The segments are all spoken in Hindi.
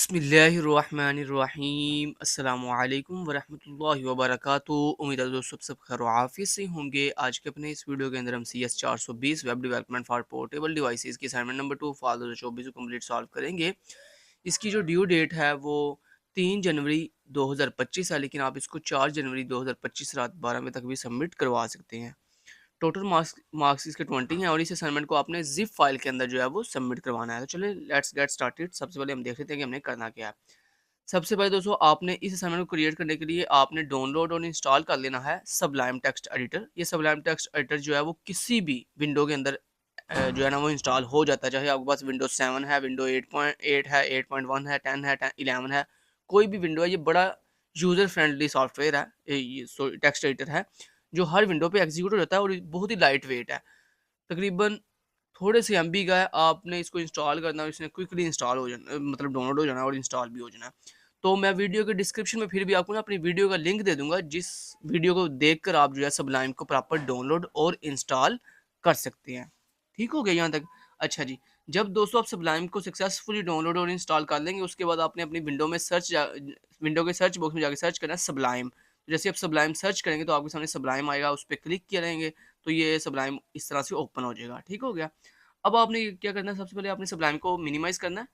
बिस्मिल्लाहिर्रहमानिर्रहीम अस्सलामुअलैकुम वरहमतुल्लाहि वबरकातुहू। उम्मीद है दोस्तों सब खैर आफियत से होंगे। आज के अपने इस वीडियो के अंदर हम CS 420 web development for portable devices की असाइनमेंट नंबर 2 फाल 2024 को कंप्लीट सॉल्व करेंगे। इसकी जो ड्यू डेट है वो 3 जनवरी 2025 है, लेकिन आप इसको 4 जनवरी 2025 रात 12 बजे तक भी सबमिट करवा सकते हैं। टोटल मार्क्स इसके 20 हैं और इस असाइनमेंट को आपने जिप फाइल के अंदर जो है वो सबमिट करवाना है। तो चलिए लेट्स गेट स्टार्टेड। सबसे पहले हम देख लेते हैं कि हमने करना क्या है। सबसे पहले दोस्तों आपने इस असाइनमेंट को क्रिएट करने के लिए आपने डाउनलोड और इंस्टॉल कर लेना है सबलाइम टेक्स्ट एडिटर। ये सबलाइम टेक्स्ट एडिटर जो है वो किसी भी विंडो के अंदर जो है ना वो इंस्टॉल हो जाता है, चाहे आपके पास विंडो 7 है, विंडो 8.8 है, 8.1 है, 10 है, 11 है, कोई भी विंडो है। ये बड़ा यूज़र फ्रेंडली सॉफ्टवेयर है, ये टेक्स्ट एडिटर है जो हर विंडो पे एग्जीक्यूट हो जाता है और बहुत ही लाइट वेट है, तकरीबन थोड़े से MB का है। आपने इसको इंस्टॉल करना है, इसने क्विकली इंस्टॉल हो जाना, मतलब डाउनलोड हो जाना और इंस्टॉल भी हो जाना है। तो मैं वीडियो के डिस्क्रिप्शन में फिर भी आपको ना अपनी वीडियो का लिंक दे दूंगा, जिस वीडियो को देखकर आप जो है सबलाइम को प्रॉपर डाउनलोड और इंस्टॉल कर सकते हैं। ठीक हो गया यहाँ तक? अच्छा जी, जब दोस्तों आप सबलाइम को सक्सेसफुली डाउनलोड और इंस्टॉल कर लेंगे, उसके बाद आपने अपनी विंडो के सर्च बॉक्स में जाकर सर्च करना है सबलाइम। जैसे आप सबलाइम सर्च करेंगे तो आपके सामने सबलाइम आएगा, उस पर क्लिक करेंगे तो ये सबलाइम इस तरह से ओपन हो जाएगा। ठीक हो गया? अब आपने क्या करना है, सबसे पहले आपने सबलाइम को मिनिमाइज करना है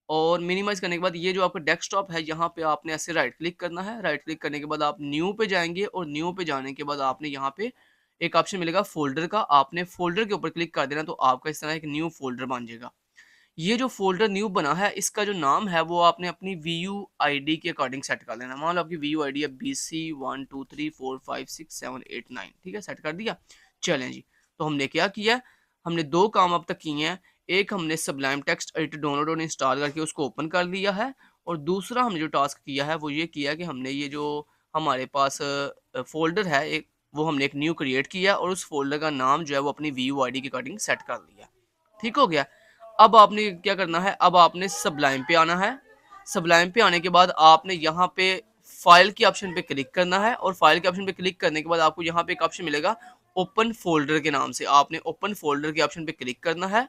और मिनिमाइज करने के बाद ये जो आपका डेस्कटॉप है यहाँ पे आपने ऐसे राइट क्लिक करना है। राइट क्लिक करने के बाद आप न्यू पे जाएंगे और न्यू पे जाने के बाद आपने यहाँ पे एक ऑप्शन मिलेगा फोल्डर का, आपने फोल्डर के ऊपर क्लिक कर देना तो आपका इस तरह एक न्यू फोल्डर बन जाएगा। ये जो फोल्डर न्यू बना है इसका जो नाम है वो आपने अपनी VUID के अकॉर्डिंग सेट कर लेना। मान लो आपकी VUID है BC12345678 9, ठीक है, सेट कर दिया। चलें जी, तो हमने क्या किया, हमने दो काम अब तक किए हैं। एक हमने सबलाइम टेक्स्ट एडिटर डाउनलोड और इंस्टॉल करके उसको ओपन कर लिया है, और दूसरा हमने जो टास्क किया है वो ये किया कि हमने ये जो हमारे पास फोल्डर है एक, वो हमने एक न्यू क्रिएट किया और उस फोल्डर का नाम जो है वो अपनी VUID के अकॉर्डिंग सेट कर लिया। ठीक हो गया? अब आपने क्या करना है, अब आपने सबलाइम पे आना है। सबलाइम पे आने के बाद आपने यहाँ पे फाइल के ऑप्शन पे क्लिक करना है, और फाइल के ऑप्शन पे क्लिक करने के बाद आपको यहाँ पे एक ऑप्शन मिलेगा ओपन फोल्डर के नाम से। आपने ओपन फोल्डर के ऑप्शन पे क्लिक करना है।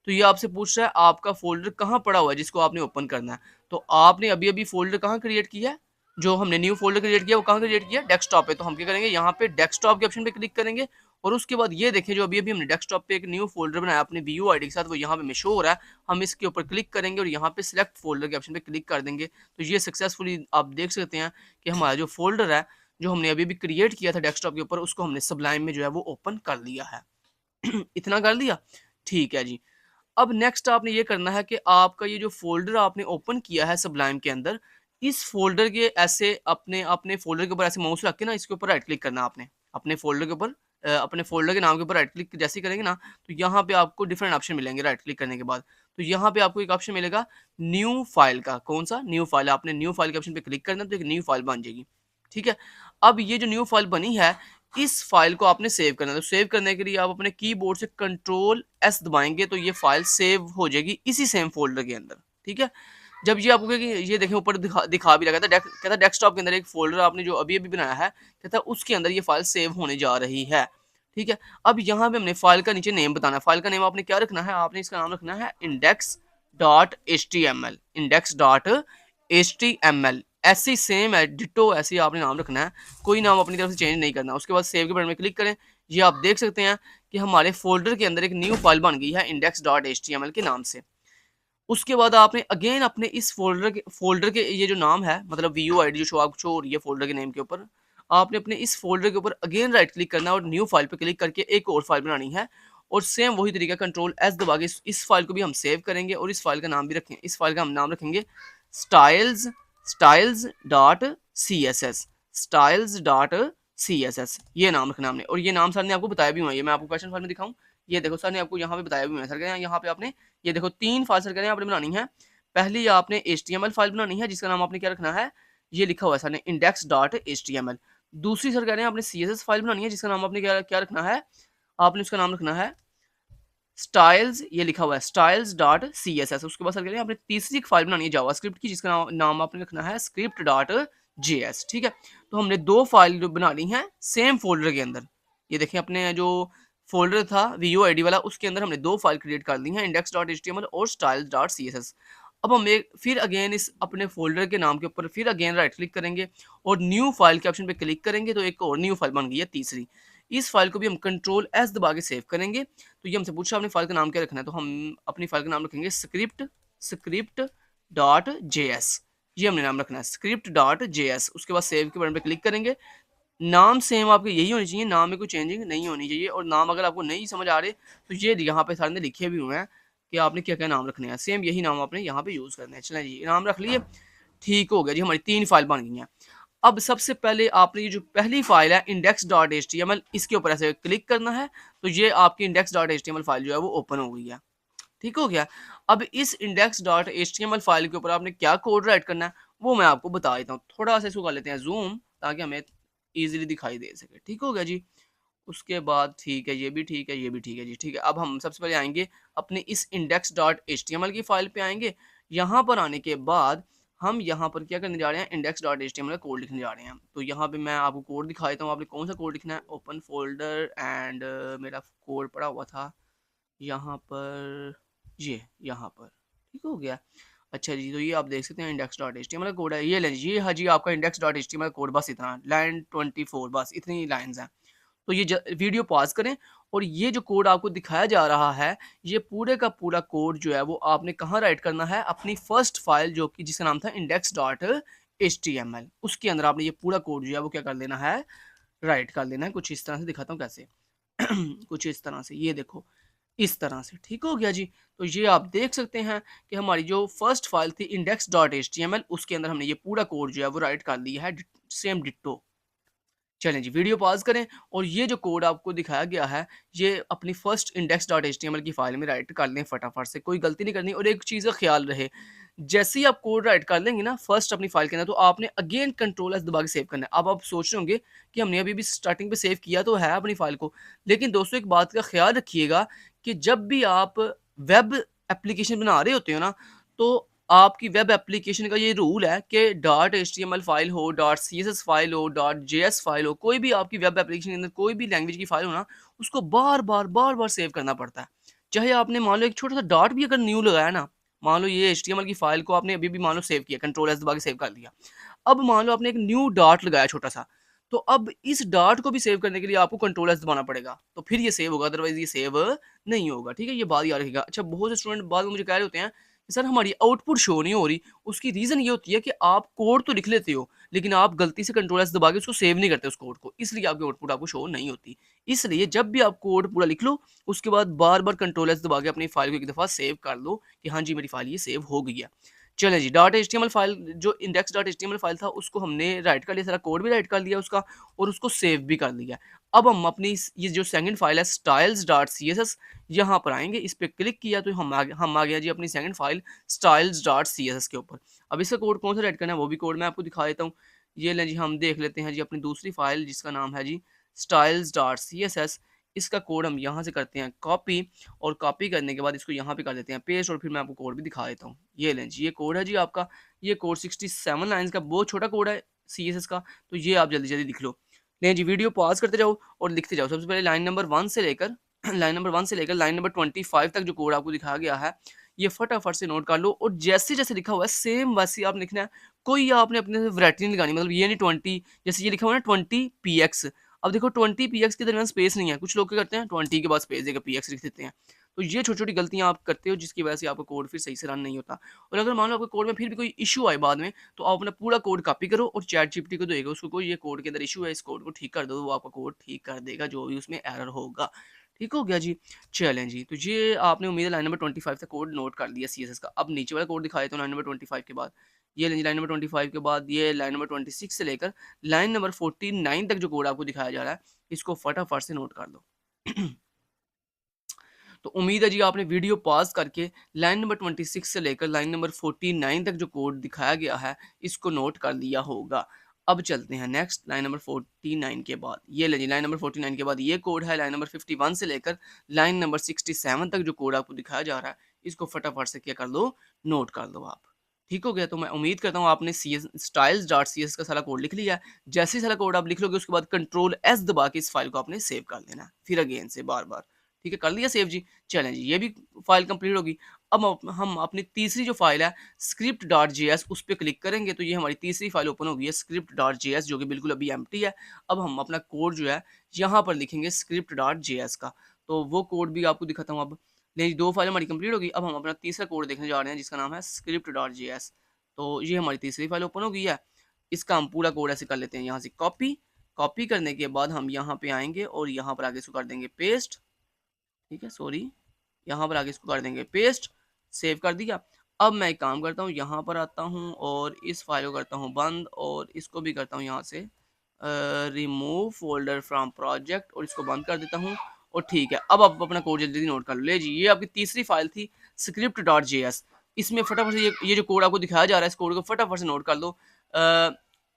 तो ये आपसे पूछ रहा है आपका फोल्डर कहाँ पड़ा हुआ है जिसको आपने ओपन करना है। तो आपने अभी अभी फोल्डर कहाँ क्रिएट किया है, जो हमने न्यू फोल्डर क्रिएट किया वो कहाँ क्रिएट किया, डेस्कटॉप पे। तो हम क्या करेंगे, यहाँ पे डेस्कटॉप के ऑप्शन पे क्लिक करेंगे, और उसके बाद ये देखें जो अभी अभी हमने डेस्कटॉप पे एक न्यू फोल्डर बनाया अपने VUID के साथ, वो यहाँ पे शो हो रहा है। हम इसके ऊपर क्लिक करेंगे और यहाँ पे सिलेक्ट फोल्डर के ऑप्शन पे क्लिक कर देंगे। तो ये सक्सेसफुली आप देख सकते हैं कि हमारा जो फोल्डर है जो हमने अभी अभी क्रिएट किया था डेस्कटॉप के ऊपर, उसको हमने सबलाइम में जो है वो ओपन कर लिया है। इतना कर लिया, ठीक है जी। अब नेक्स्ट आपने ये करना है कि आपका ये जो फ़ोल्डर आपने ओपन किया है सबलाइम के अंदर, इस फ़ोल्डर के ऐसे अपने अपने फ़ोल्डर के ऊपर ऐसे माउस रख के ना इसके ऊपर राइट क्लिक करना आपने। अपने फ़ोल्डर के ऊपर अपने फ़ोल्डर के नाम के ऊपर राइट क्लिक जैसे ही करेंगे ना, तो यहाँ पे आपको डिफरेंट ऑप्शन मिलेंगे राइट क्लिक करने के बाद। तो यहाँ पे आपको एक ऑप्शन मिलेगा न्यू फ़ाइल का। कौन-सा? New file. आपने न्यू फ़ाइल के ऑप्शन पे क्लिक करना है तो एक न्यू फ़ाइल बन जाएगी। ठीक है? अब ये जो न्यू फ़ाइल बनी है, इस फाइल को आपने सेव करना है। तो सेव करने के लिए आप अपने कीबोर्ड से कंट्रोल S दबाएंगे तो ये फाइल सेव हो जाएगी इसी सेम फोल्डर के अंदर। ठीक है? जब ये आपको कहेगी, ये देखें ऊपर दिखा भी रहा था, कहता डेस्कटॉप के अंदर एक फोल्डर आपने जो अभी अभी बनाया है, कहता उसके अंदर ये फाइल सेव होने जा रही है। ठीक है? अब यहाँ पे हमने फाइल का नीचे नेम बताना है। फाइल का नेम आपने क्या रखना है, आपने इसका नाम रखना है index.html। index.html ऐसे ही सेम है, डिटो ऐसे ही आपने नाम रखना है, कोई नाम अपनी तरफ से चेंज नहीं करना। उसके बाद सेव के बटन में क्लिक करें। ये आप देख सकते हैं कि हमारे फोल्डर के अंदर एक न्यू फाइल बन गई है index.html के नाम से। उसके बाद आपने अगेन अपने इस फोल्डर के ये जो नाम है, मतलब VUID जो शो हो रही है फोल्डर के नेम के ऊपर, आपने अपने इस फोल्डर के ऊपर अगेन राइट क्लिक करना है और न्यू फाइल पे क्लिक करके एक और फाइल बनानी है, और सेम वही तरीका कंट्रोल S दबा के इस फाइल को भी हम सेव करेंगे और इस फाइल का नाम भी रखेंगे। इस फाइल का हम नाम रखेंगे styles.css। styles.css ये नाम रखना हमने, और ये नाम सर ने आपको बताया भी हुआ है। ये मैं आपको क्वेश्चन फाइल में दिखाऊं, ये देखो सर ने आपको यहाँ पे बताया भी हुआ है। सर कह रहे हैं यहाँ पे आपने ये देखो 3 फाइल सर कह रहे हैं आपने बनानी है। पहली आपने HTML फाइल बनानी है जिसका नाम आपने क्या रखना है, ये लिखा हुआ है सर ने index.html। दूसरी सर कह रहे हैं आपने CSS फाइल बनानी है जिसका नाम आपने क्या क्या रखना है, आपने उसका नाम रखना है स्टाइल्स, ये लिखा हुआ है styles.css। उसके बाद सर कह रहे हैं आपने तीसरी एक फाइल बनानी है जावास्क्रिप्ट की जिसका नाम आपने रखना है script.js। ठीक है? तो हमने 2 फाइल बनानी है सेम फोल्डर के अंदर। ये देखें अपने जो फोल्डर था VUID वाला, उसके अंदर हमने 2 फाइल क्रिएट कर ली हैं, index.html और styles.css। अब हम एक फिर अगेन इस अपने फ़ोल्डर के नाम के ऊपर फिर अगेन राइट क्लिक करेंगे और न्यू फाइल के ऑप्शन पे क्लिक करेंगे, तो एक और न्यू फाइल बन गई है तीसरी। इस फाइल को भी हम कंट्रोल एस दबा के सेव करेंगे। तो ये हमसे पूछा आपने फाइल का नाम क्या रखना है, तो हम अपनी फाइल का नाम रखेंगे स्क्रिप्ट डॉट जेएस। ये हमने नाम रखना है स्क्रिप्ट डॉट जेएस। उसके बाद सेव के बटन पे क्लिक करेंगे। नाम सेम आपके यही होनी चाहिए, नाम में कोई चेंजिंग नहीं होनी चाहिए। और नाम अगर आपको नहीं समझ आ रहे तो ये यहाँ पे सारे लिखे भी हुए हैं कि आपने क्या-क्या नाम रखने हैं। सेम यही नाम आपने यहाँ पे यूज़ करने हैं। चलें जी, नाम रख लिए, ठीक हो गया जी, हमारी 3 फाइल बन गई हैं। अब सबसे पहले आपने ये जो पहली फाइल है index.html, इसके ऊपर ऐसे क्लिक करना है, तो ये आपकी index.html फाइल जो है वो ओपन हो गई है। ठीक हो गया। अब इस index.html फाइल के ऊपर आपने क्या कोड राइट करना है, वो मैं आपको बता देता हूँ। थोड़ा-सा इसको कर लेते हैं ज़ूम, ताकि हमें ईज़िली दिखाई दे सके। ठीक हो गया जी। उसके बाद ठीक है, ये भी ठीक है, ये भी ठीक है जी, ठीक है। अब हम सबसे पहले आएँगे अपने इस index.html की फाइल पे आएँगे। यहाँ पर आने के बाद हम यहाँ पर क्या करने जा रहे हैं, index.html का कोड लिखने जा रहे हैं। तो यहाँ पे मैं आपको कोड दिखा देता हूँ, आपने कौन-सा कोड लिखना है। ओपन फ़ोल्डर एंड मेरा कोड पड़ा हुआ था यहाँ पर, ये यहाँ पर, ठीक हो गया। अच्छा जी, तो ये आप देख सकते हैं index.html का कोड है। ये लें जी, ये हाँ जी आपका index.html कोड, बस इतना, लाइन 24, बस इतनी लाइन्स हैं। तो ये वीडियो पॉज़ करें और ये जो कोड आपको दिखाया जा रहा है, ये पूरे का पूरा कोड जो है वो आपने कहाँ राइट करना है, अपनी फर्स्ट फाइल जो कि जिसका नाम था index.html, उसके अंदर आपने ये पूरा कोड जो है वो क्या कर लेना है, राइट कर लेना है। कुछ इस तरह से दिखाता हूँ कैसे। कुछ इस तरह से, ये देखो, इस तरह से, ठीक हो गया जी। तो ये आप देख सकते हैं कि हमारी जो फर्स्ट फाइल थी index.html, उसके अंदर हमने ये पूरा कोड जो है वो राइट कर लिया है, सेम डिट्टो। चलें जी, वीडियो पॉज़ करें और ये जो कोड आपको दिखाया गया है, ये अपनी फर्स्ट index.html की फ़ाइल में राइट कर लें फटाफट से, कोई गलती नहीं करनी। और एक चीज़ का ख़्याल रहे, जैसे ही आप कोड राइट कर लेंगे ना फर्स्ट अपनी फ़ाइल के अंदर, तो आपने अगेन कंट्रोल एस दबा के सेव करना है। अब आप सोच रहे होंगे कि हमने अभी भी स्टार्टिंग पे सेव किया तो है अपनी फ़ाइल को, लेकिन दोस्तों एक बात का ख़्याल रखिएगा कि जब भी आप वेब एप्लीकेशन बना रहे होते हो ना, तो आपकी वेब एप्लीकेशन का ये रूल है कि डॉट एचटीएमएल फाइल हो, डॉट सीएसएस फाइल हो, डॉट जेएस फाइल हो, कोई भी आपकी वेब एप्लीकेशन के अंदर कोई भी लैंग्वेज की फाइल हो ना, उसको बार-बार सेव करना पड़ता है। चाहे आपने मान लो एक छोटा-सा डॉट भी अगर न्यू लगाया ना, मान लो ये एचटीएमएल की फाइल को आपने अभी भी मान लो सेव किया, कंट्रोल एस दबा के सेव कर दिया। अब मान लो आपने एक न्यू डॉट लगाया छोटा-सा, तो अब इस डॉट को भी सेव करने के लिए आपको कंट्रोल एस दबाना पड़ेगा, तो फिर ये सेव होगा, अदरवाइज़ ये सेव नहीं होगा, ठीक है? ये बात याद रखिएगा। अच्छा, बहुत से स्टूडेंट बाद में मुझे कह रहे होते हैं सर हमारी आउटपुट शो नहीं हो रही, उसकी रीज़न ये होती है कि आप कोड तो लिख लेते हो, लेकिन आप गलती से कंट्रोल एस दबा के उसको सेव नहीं करते उस कोड को, इसलिए आपकी आउटपुट आपको शो नहीं होती। इसलिए जब भी आप कोड पूरा लिख लो, उसके बाद बार-बार कंट्रोल एस दबा के अपनी फाइल को एक दफ़ा सेव कर लो कि हाँ जी, मेरी फाइल ये सेव हो गई है। चलें जी, डॉट एचटीएमएल फाइल जो index.html फाइल था उसको हमने राइट कर लिया, सारा कोड भी राइट कर लिया उसका और उसको सेव भी कर लिया। अब हम अपनी ये जो सेकंड फाइल है styles.css, यहाँ पर आएँगे, इस पे क्लिक किया तो हम आ गए जी अपनी सेकंड फाइल styles.css के ऊपर। अब इसका कोड कौन सा राइट करना है वो भी कोड मैं आपको दिखा देता हूँ। ये लें जी, हम देख लेते हैं जी अपनी दूसरी फाइल जिसका नाम है जी styles.css। इसका कोड हम यहाँ से करते हैं कॉपी और कॉपी करने के बाद इसको यहाँ पे कर देते हैं पेस्ट और फिर मैं आपको कोड भी दिखा देता हूँ। ये लें जी, ये कोड है जी आपका, ये कोड 67 लाइन्स का बहुत छोटा कोड है सीएसएस का, तो ये आप जल्दी-जल्दी लिख लो। लें जी, वीडियो पॉज़ करते जाओ और लिखते जाओ। सबसे पहले लाइन नंबर 1 से लेकर लाइन नंबर 1 से लेकर लाइन नंबर 25 तक जो कोड आपको दिखाया गया है, ये फटाफट से नोट कर लो और जैसे-जैसे लिखा हुआ है सेम वैसे ही आपने लिखना है। कोई आपने अपने से वैरायटी नहीं लगानी, मतलब ये नहीं 20, जैसे ये लिखा हुआ है ना 20 पीएक्स, अब देखो 20 पीएक्स के दरमियान स्पेस नहीं है। कुछ लोग क्या करते हैं 20 के बाद स्पेस देकर पीएक्स लिख देते हैं। तो ये छोटी-छोटी गलतियाँ आप करते हो जिसकी वजह से आपका कोड फिर सही से रन नहीं होता। और अगर मान लो आपके कोड में फिर भी कोई इश्यू आए बाद में, तो आप अपना पूरा कोड कॉपी करो और चैटजीपीटी को देगा, उसको कोई ये कोड के अंदर इश्यू है, इस कोड को ठीक कर दो, तो वो आपका कोड ठीक कर देगा जो भी उसमें एरर होगा। ठीक हो गया जी? चलें जी, तो ये आपने उम्मीद है लाइन नंबर 25 तक कोड नोट कर लिया सीएसएस का। अब नीचे वाला कोड दिखा देता हूँ लाइन नंबर 25 के बाद। ये लें जी, लाइन नंबर 25 के बाद ये लाइन नंबर 26 से लेकर लाइन नंबर 49 तक जो कोड आपको दिखाया जा रहा है, इसको फटाफट से नोट कर लो। तो उम्मीद है जी आपने वीडियो पॉज़ करके लाइन नंबर 26 से लेकर लाइन नंबर 49 तक जो कोड दिखाया गया है, इसको नोट कर लिया होगा। अब चलते हैं नेक्स्ट लाइन नंबर 49 के बाद। ये ले जी, लाइन नंबर 49 के बाद ये कोड है, लाइन नंबर 51 से लेकर लाइन नंबर 67 तक जो कोड आपको दिखाया जा रहा है, इसको फटाफट से क्या कर लो, नोट कर लो आप। ठीक हो गया? तो मैं उम्मीद करता हूँ आपने सीएस styles.cs का सारा कोड लिख लिया है। जैसे ही सारा कोड आप लिख लोगे उसके बाद कंट्रोल एस दबा के इस फाइल को आपने सेव कर लेना है, फिर अगेन से बार-बार। ठीक है, कर लिया सेव जी। चलें जी, ये भी फाइल कंप्लीट होगी। अब हम अपनी तीसरी जो फाइल है script.js उस पे क्लिक करेंगे तो ये हमारी तीसरी फाइल ओपन होगी है script.js, जो कि बिल्कुल अभी एम्प्टी है। अब हम अपना कोड जो है यहाँ पर लिखेंगे script.js का, तो वो कोड भी आपको दिखाता हूँ अब। नहीं, 2 फाइल हमारी कंप्लीट होगी। अब हम अपना तीसरा कोड देखने जा रहे हैं जिसका नाम है script.js। तो ये हमारी तीसरी फाइल ओपन हो गई है। इसका हम पूरा कोड ऐसे कर लेते हैं, यहाँ से कॉपी, कॉपी करने के बाद हम यहाँ पे आएँगे और यहाँ पर आगे इसको कर देंगे पेस्ट। ठीक है, सॉरी, यहाँ पर आगे इसको कर देंगे पेस्ट, सेव कर दिया। अब मैं एक काम करता हूँ, यहाँ पर आता हूँ और इस फाइल को करता हूँ बंद और इसको भी करता हूँ यहाँ से रिमूव फोल्डर फ्रॉम प्रोजेक्ट और इसको बंद कर देता हूँ। और ठीक है, अब आप अपना कोड जल्दी नोट कर लो। ले जी, ये आपकी तीसरी फाइल थी script.js। इसमें फटाफट से ये जो कोड आपको दिखाया जा रहा है, इस कोड को फटाफट से नोट कर लो।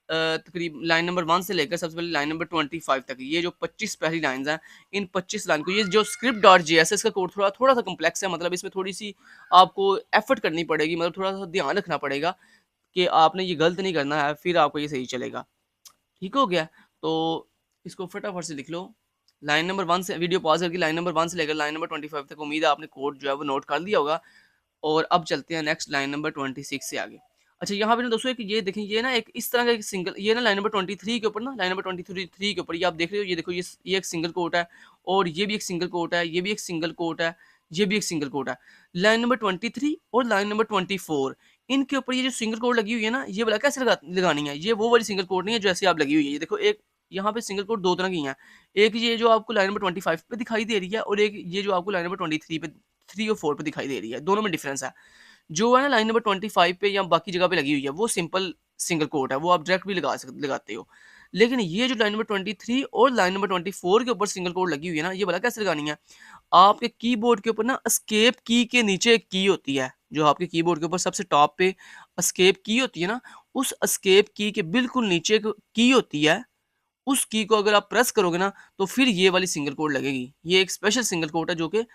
तकरीब लाइन नंबर 1 से लेकर सबसे पहले लाइन नंबर 25 तक, ये जो 25 पहली लाइन्स हैं, इन 25 लाइन को, ये जो script.js है इसका कोड थोड़ा सा कम्प्लेक्स है, मतलब इसमें थोड़ी सी आपको एफर्ट करनी पड़ेगी, मतलब थोड़ा सा ध्यान रखना पड़ेगा कि आपने ये गलत नहीं करना है, फिर आपको ये सही चलेगा। ठीक हो गया? तो इसको फटाफट से लिख लो। लाइन नंबर 1 से वीडियो पॉज़ करके लाइन नंबर 1 से लेकर लाइन नंबर 25 तक उम्मीद है आपने कोड जो है वो नोट कर लिया होगा। और अब चलते हैं नेक्स्ट लाइन नंबर 26 से आगे। अच्छा, यहाँ पे ना दोस्तों एक ये देखें, ये ना एक इस तरह का एक सिंगल, ये ना लाइन नंबर 23 के ऊपर ना, लाइन नंबर 23 के ऊपर ये आप देख रहे हो, ये देखो, ये एक सिंगल कोट है और ये भी एक सिंगल कोट है, ये भी एक सिंगल कोट है, ये भी एक सिंगल कोट है। लाइन नंबर 23 और लाइन नंबर 24, इनके ऊपर ये जो सिंगल कोट लगी हुई है ना, ये वाला कैसे लगानी है? ये वो वाली सिंगल कोट नहीं है जो ऐसे आप लगी हुई है। ये देखो, एक यहाँ पे सिंगल कोट 2 तरह की हैं। एक ये जो आपको लाइन नंबर 25 पे दिखाई दे रही है और एक ये जो आपको लाइन नंबर 23 पे, 3 और 4 पे दिखाई दे रही है। दोनों में डिफरेंस है। जो है ना लाइन नंबर 25 पे या बाकी जगह पे लगी हुई है, वो सिंपल सिंगल कोट है, वो आप डायरेक्ट भी लगाते हो। लेकिन ये जो लाइन नंबर 23 और लाइन नंबर 24 के ऊपर सिंगल कोट लगी हुई है ना, ये वाला कैसे लगानी है? आपके कीबोर्ड के ऊपर ना एस्केप की के नीचे एक की होती है, जो आपके कीबोर्ड के ऊपर सबसे टॉप पे एस्केप की होती है ना, उस एस्केप की के बिल्कुल नीचे एक की होती है, उस की को अगर आप प्रेस करोगे ना, तो फिर ये वाली सिंगल कोड लगेगी। ये एक स्पेशल सिंगल कोड है जो कि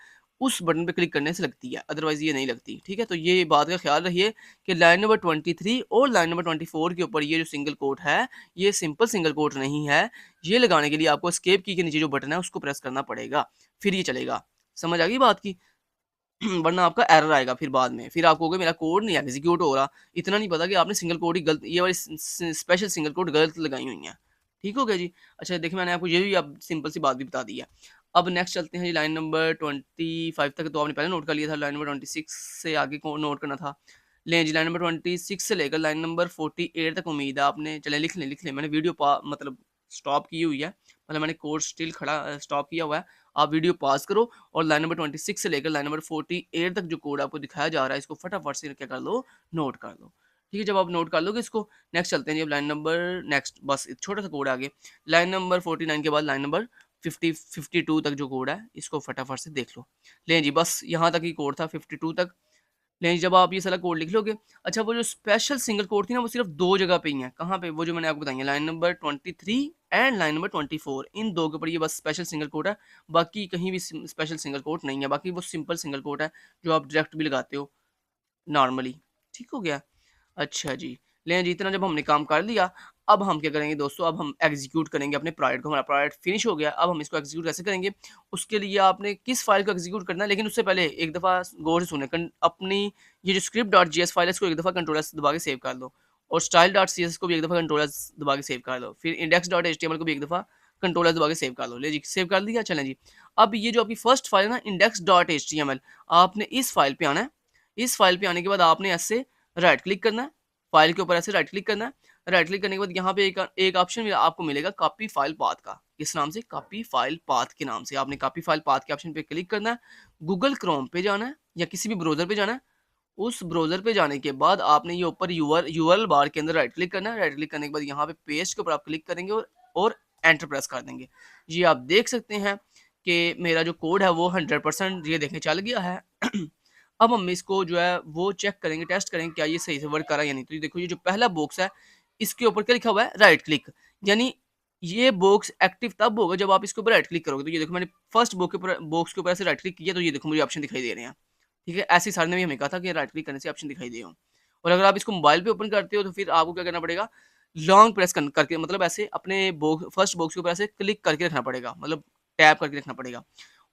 उस बटन पे क्लिक करने से लगती है, अदरवाइज़ ये नहीं लगती। ठीक है? तो ये बात का ख्याल रखिए कि लाइन नंबर 23 और लाइन नंबर 24 के ऊपर ये जो सिंगल कोट है, ये सिंपल सिंगल कोट नहीं है। ये लगाने के लिए आपको एस्केप की के नीचे जो बटन है, उसको प्रेस करना पड़ेगा, फिर ये चलेगा। समझ आ गई बात की? वरना आपका एरर आएगा फिर बाद में। फिर आप कहोगे मेरा कोड नहीं एग्ज़ीक्यूट हो रहा। इतना नहीं पता कि आपने सिंगल कोड ही गलत, ये वाली स्पेशल सिंगल कोड गलत लगाई हुई हैं। ठीक हो गया जी? अच्छा, देखिए मैंने आपको ये भी अब सिंपल सी बात भी बता दी है। अब नेक्स्ट चलते हैं जी, लाइन नंबर 25 तक तो आपने पहले नोट कर लिया था, लाइन नंबर 26 से आगे को नोट करना था। लें जी, लाइन नंबर 26 से लेकर लाइन नंबर 48 तक उम्मीद है आपने, चलें लिख लें। मैंने वीडियो मतलब स्टॉप की हुई है, मतलब मैंने कोड स्टिल खड़ा स्टॉप किया हुआ है। आप वीडियो पॉज़ करो और लाइन नंबर 26 से लेकर लाइन नंबर 48 तक जो कोड आपको दिखाया जा रहा है, इसको फटाफट से क्या कर लो, नोट कर लो। ठीक है, जब आप नोट कर लोगे इसको, नेक्स्ट चलते हैं जी, अब लाइन नंबर नेक्स्ट, बस एक छोटा-सा कोड आगे। लाइन नंबर 49 के बाद लाइन नंबर 52 तक जो कोड है, इसको फटाफट से देख लो। लें जी, बस यहाँ तक ही कोड था, 52 तक। नहीं, जब आप ये सारा कोड लिख लोगे, अच्छा, वो जो स्पेशल सिंगल कोड थी ना, वो सिर्फ़ 2 जगह पे ही है। कहाँ पे? वो जो मैंने आपको बताई है, line number 23 and line number 24, इन 2 के ऊपर ये बस स्पेशल सिंगल कोड है, बाकी कहीं भी स्पेशल सिंगल कोड नहीं है। बाकी वो सिंपल सिंगल कोड है, जो आप डायरेक्ट भी लगाते हो नॉर्मली। ठीक हो गया? अच्छा जी, लें जी, इतना जब हमने काम कर लिया, अब हम क्या करेंगे दोस्तों, अब हम एग्ज़ीक्यूट करेंगे अपने प्रोजेक्ट को। हमारा प्रोजेक्ट फिनिश हो गया, अब हम इसको एग्ज़ीक्यूट कैसे करेंगे? उसके लिए आपने किस फ़ाइल को एग्ज़ीक्यूट करना है, लेकिन उससे पहले एक दफ़ा गौर से सुनें। अपनी ये जो script.js फ़ाइल है, इसको एक दफ़ा कंट्रोल एस दबा के सेव कर लो और style.css को भी एक दफ़ा कंट्रोल एस दबा के सेव कर लो। फिर index.html को भी एक दफ़ा कंट्रोल एस दबा के सेव कर लो। ले जी, सेव कर दिया? चलें जी। अब ये जो आपकी फर्स्ट फ़ाइल है ना, index.html, आपने इस फ़ाइल पे आना है। इस फ़ाइल पे आने के बाद आपने ऐसे राइट क्लिक करना है, फ़ाइल के ऊपर ऐसे राइट क्लिक करना है। राइट क्लिक करने के बाद यहाँ पे एक ऑप्शन आपको मिलेगा कॉपी फाइल पाथ का। किस नाम से? कॉपी फाइल पाथ के नाम से। आपने कॉपी फाइल पाथ के ऑप्शन पे क्लिक करना है। गूगल क्रोम पे जाना है या किसी भी ब्राउज़र पे जाना है। उस ब्राउज़र पे जाने के बाद आपने ये ऊपर यूआरएल बार के अंदर राइट क्लिक करना है। राइट क्लिक करने के बाद यहाँ पे पेस्ट के ऊपर आप क्लिक करेंगे और एंटर प्रेस कर देंगे। ये आप देख सकते हैं कि मेरा जो कोड है वो 100% ये देखें चल गया है। अब हम इसको जो है वो चेक करेंगे, टेस्ट करेंगे क्या ये सही से वर्क कर रहा है या नहीं। तो ये देखो, ये जो पहला बॉक्स है, इसके ऊपर क्या लिखा हुआ है? Right click. यानी ये बॉक्स एक्टिव तब होगा जब आप इसके ऊपर राइट क्लिक करोगे। तो ये देखो, मैंने फर्स्ट बॉक्स के ऊपर ऐसे राइट क्लिक किया, तो ये देखो मुझे ऑप्शन दिखाई दे रहे हैं। ठीक है, ऐसे सर ने भी हमें कहा था कि राइट क्लिक करने से ऑप्शन दिखाई दे। और अगर आप इसको मोबाइल पे ओपन करते हो तो फिर आपको क्या करना पड़ेगा? लॉन्ग प्रेस करके, मतलब ऐसे अपने फर्स्ट बॉक्स के ऊपर ऐसे क्लिक करके रखना पड़ेगा, मतलब टैप करके रखना पड़ेगा।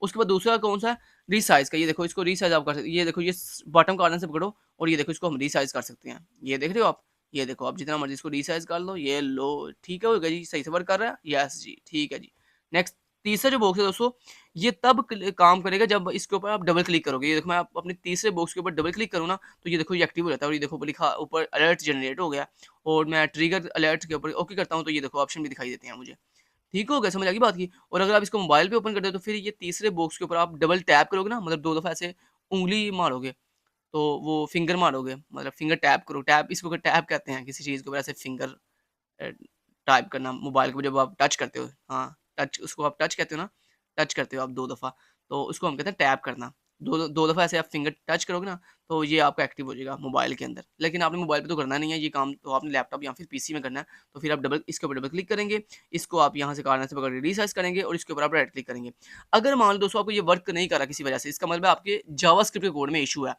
उसके बाद दूसरा कौन सा है, रीसाइज़ का। ये देखो इसको रीसाइज़ आप कर सकते, ये देखो ये बॉटम कॉर्नर से पकड़ो और ये देखो इसको हम रीसाइज़ कर सकते हैं। ये देख रहे हो आप? ये देखो आप जितना मर्ज़ी इसको रीसाइज़ कर लो, ये लो, ठीक है, हो गया जी, सही से वर्क कर रहा है? यस जी, ठीक है जी। नेक्स्ट तीसरा जो बॉक्स है दोस्तों, ये तब काम करेगा जब इसके ऊपर आप डबल क्लिक करोगे। ये देखो मैं आप अपने तीसरे बॉक्स के ऊपर डबल क्लिक करूँ ना, तो ये देखो ये एक्टिव हो जाता है और ये देखो ऊपर लिखा, ऊपर अलर्ट जनरेट हो गया और मैं ट्रिगर अलर्ट के ऊपर ओके करता हूँ, तो ये देखो ऑप्शन भी दिखाई देते हैं मुझे। ठीक हो गया, समझ आ गई बात की? और अगर आप इसको मोबाइल पे ओपन करते हो तो फिर ये तीसरे बॉक्स के ऊपर आप डबल टैप करोगे ना, मतलब 2 दफ़ा ऐसे उँगली मारोगे, तो वो फिंगर मारोगे, मतलब फिंगर टैप करो, टैप इसको टैप कहते हैं किसी चीज़ के ऊपर ऐसे फिंगर अ, टाइप करना मोबाइल को जब आप टच करते हो, हाँ, टच उसको आप टच कहते हो ना, टच करते हो आप 2 दफ़ा, तो उसको हम कहते हैं टैप करना। 2 दफ़ा ऐसे आप फिंगर टच करोगे ना, तो ये आपका एक्टिव हो जाएगा मोबाइल के अंदर। लेकिन आपने मोबाइल पे तो करना नहीं है ये काम, तो आपने लैपटॉप या फिर पीसी में करना है, तो फिर आप डबल इसके ऊपर डबल क्लिक करेंगे, इसको आप यहाँ से कॉर्नर से पकड़ के रीसाइज़ करेंगे और इसके ऊपर आप राइट क्लिक करेंगे। अगर मान लो दोस्तों आपको ये वर्क नहीं कर रहा किसी वजह से, इसका मतलब है आपके जावास्क्रिप्ट के कोड में इश्यू है।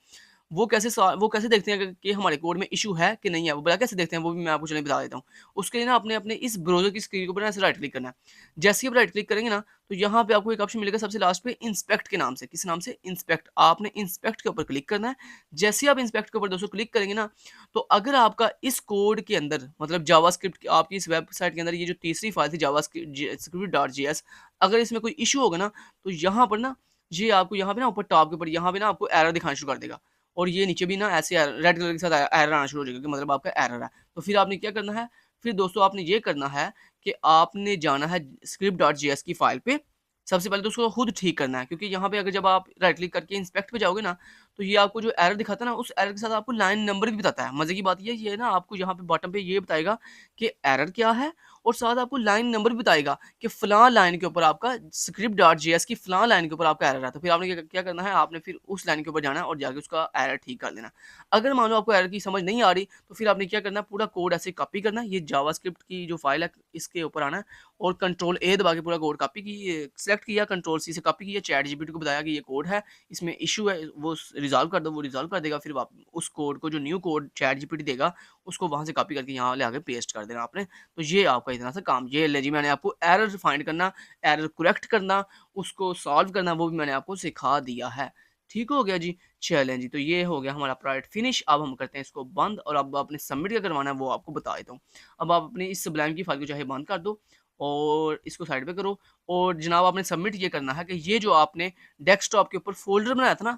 वो कैसे देखते हैं कि हमारे कोड में इश्यू है कि नहीं है, वो कैसे देखते हैं, वो भी मैं आपको चलिए बता देता हूँ। उसके लिए ना आपने अपने इस ब्राउज़र की स्क्रीन के ऊपर ना ऐसे राइट क्लिक करना है। जैसे ही आप राइट क्लिक करेंगे ना, तो यहाँ पे आपको एक ऑप्शन मिलेगा सबसे लास्ट पे इंस्पेक्ट के नाम से। किस नाम से? इंस्पेक्ट। आपने इंस्पेक्ट के ऊपर क्लिक करना है। जैसे ही आप इंस्पेक्ट के ऊपर दोस्तों क्लिक करेंगे ना, तो अगर आपका इस कोड के अंदर मतलब जावास्क्रिप्ट आपकी इस वेबसाइट के अंदर ये जो तीसरी फाइल थी जावास्क्रिप्ट.js, अगर इसमें कोई इश्यू होगा ना, तो यहाँ पर ना ये आपको यहाँ पे ना ऊपर टॉप के ऊपर यहाँ पे ना आपको एरर दिखाना शुरू कर देगा। और ये नीचे भी ना ऐसे रेड कलर के साथ एरर आना शुरू हो जाएगा कि मतलब आपका एरर है। तो फिर आपने क्या करना है, फिर दोस्तों आपने ये करना है कि आपने जाना है script.js की फाइल पे। सबसे पहले तो उसको खुद ठीक करना है, क्योंकि यहाँ पे अगर जब आप राइट क्लिक करके इंस्पेक्ट पे जाओगे ना, तो ये आपको जो एरर दिखाता है ना, उस एरर के साथ आपको लाइन नंबर भी बताता है। मज़े की बात ये है ना, आपको यहाँ पे बॉटम पे ये बताएगा कि एरर क्या है और साथ आपको लाइन नंबर भी बताएगा कि फलाँ लाइन के ऊपर आपका script.js की फलाँ लाइन के ऊपर आपका एरर है। तो फिर आपने क्या क्या करना है, आपने फिर उस लाइन के ऊपर जाना है और जाके उसका एरर ठीक कर देना है। अगर मान लो आपको एरर की समझ नहीं आ रही, तो फिर आपने क्या करना है, पूरा कोड ऐसे कॉपी करना है। ये जावास्क्रिप्ट की जो फाइल है, इसके ऊपर आना है और कंट्रोल ए दबा के पूरा कोड कॉपी की सेलेक्ट किया, कंट्रोल सी से कॉपी किया, चैट जीपीटी को बताया कि ये कोड है, इसमें इश्यू है, वो रिज़ॉल्व कर दो, वो रिज़ॉल्व कर देगा। फिर आप उस कोड को, जो न्यू कोड चैट जीपीटी देगा, उसको वहाँ से कॉपी करके यहाँ ले आके पेस्ट कर देना आपने। तो ये आपका इतना सा काम, ये ले जी, मैंने आपको एरर फाइंड करना, एरर करेक्ट करना, उसको सॉल्व करना, वो भी मैंने आपको सिखा दिया है। ठीक हो गया जी? चलें जी, तो ये हो गया हमारा प्रोजेक्ट फिनिश। अब हम करते हैं इसको बंद और अब आपने सबमिट क्या करवाना है वो आपको बता देता हूँ। अब आप अपनी इस सुब्लाइम की फाइल को चाहे बंद कर दो और इसको साइड पे करो और जनाब आपने सबमिट ये करना है कि ये जो आपने डेस्कटॉप के ऊपर फ़ोल्डर बनाया था ना,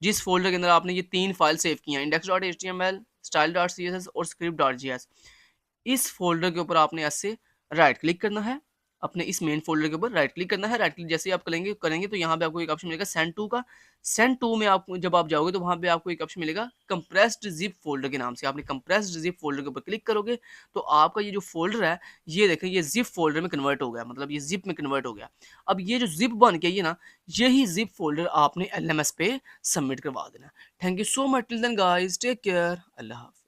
जिस फ़ोल्डर के अंदर आपने ये 3 फाइल सेव की हैं, index.html, style.css और script.js, इस फ़ोल्डर के ऊपर आपने ऐसे राइट क्लिक करना है। अपने इस मेन फ़ोल्डर के ऊपर राइट क्लिक करना है। राइट क्लिक जैसे ही आप करेंगे करेंगे तो यहाँ पे आपको एक ऑप्शन मिलेगा सेंड टू का। सेंड टू में आप जब आप जाओगे तो वहाँ पे आपको एक ऑप्शन मिलेगा कंप्रेस्ड ज़िप फ़ोल्डर के नाम से। आपने कंप्रेस्ड ज़िप फ़ोल्डर के ऊपर क्लिक करोगे तो आपका ये जो फ़ोल्डर है, ये देखें ये ज़िप फ़ोल्डर में कन्वर्ट हो गया, मतलब ये ज़िप में कन्वर्ट हो गया। अब ये जो ज़िप बन के ये ना, यही ज़िप फ़ोल्डर आपने एलएमएस पे सबमिट करवा देना है। Thank you so much, till then guys, take care, अल्लाह हाफ़िज़।